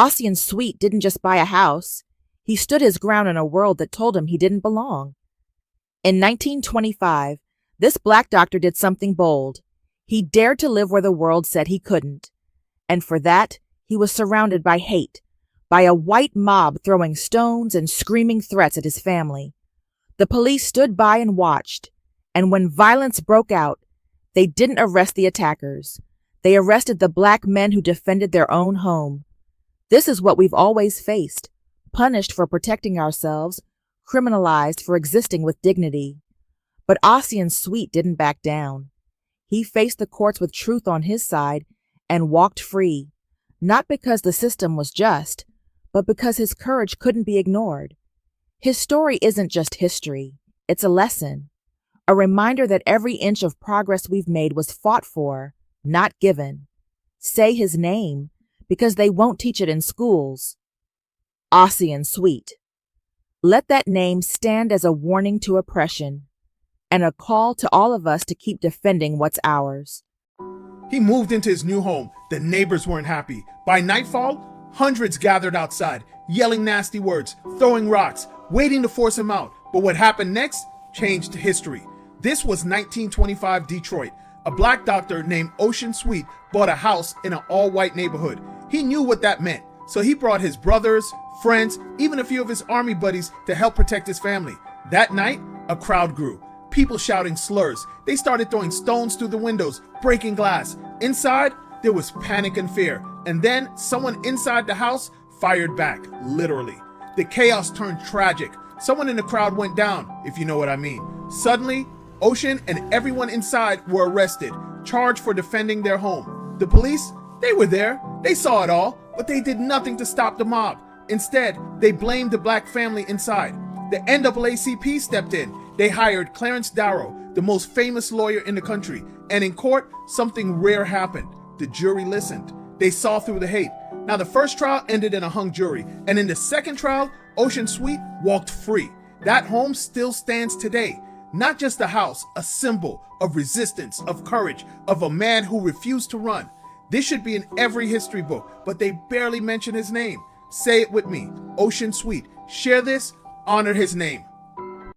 Ossian Sweet didn't just buy a house. He stood his ground in a world that told him he didn't belong. In 1925, this black doctor did something bold. He dared to live where the world said he couldn't. And for that, he was surrounded by hate, by a white mob throwing stones and screaming threats at his family. The police stood by and watched, and when violence broke out, they didn't arrest the attackers. They arrested the black men who defended their own home. This is what we've always faced, punished for protecting ourselves, criminalized for existing with dignity. But Ossian Sweet didn't back down. He faced the courts with truth on his side and walked free, not because the system was just, but because his courage couldn't be ignored. His story isn't just history, it's a lesson, a reminder that every inch of progress we've made was fought for, not given. Say his name, because they won't teach it in schools. Ossian Sweet. Let that name stand as a warning to oppression and a call to all of us to keep defending what's ours. He moved into his new home. The neighbors weren't happy. By nightfall, hundreds gathered outside, yelling nasty words, throwing rocks, waiting to force him out. But what happened next changed history. This was 1925 Detroit. A black doctor named Ossian Sweet bought a house in an all-white neighborhood. He knew what that meant, so he brought his brothers, friends, even a few of his army buddies to help protect his family. That night, a crowd grew. People shouting slurs. They started throwing stones through the windows, breaking glass. Inside, there was panic and fear. And then someone inside the house fired back, literally. The chaos turned tragic. Someone in the crowd went down, if you know what I mean. Suddenly, Ossian and everyone inside were arrested, charged for defending their home. The police, they were there. They saw it all, but they did nothing to stop the mob. Instead, they blamed the black family inside. The NAACP stepped in. They hired Clarence Darrow, the most famous lawyer in the country. And in court, something rare happened. The jury listened. They saw through the hate. Now, the first trial ended in a hung jury. And in the second trial, Ossian Sweet walked free. That home still stands today. Not just a house, a symbol of resistance, of courage, of a man who refused to run. This should be in every history book, but they barely mention his name. Say it with me. Ossian Sweet. Share this, honor his name.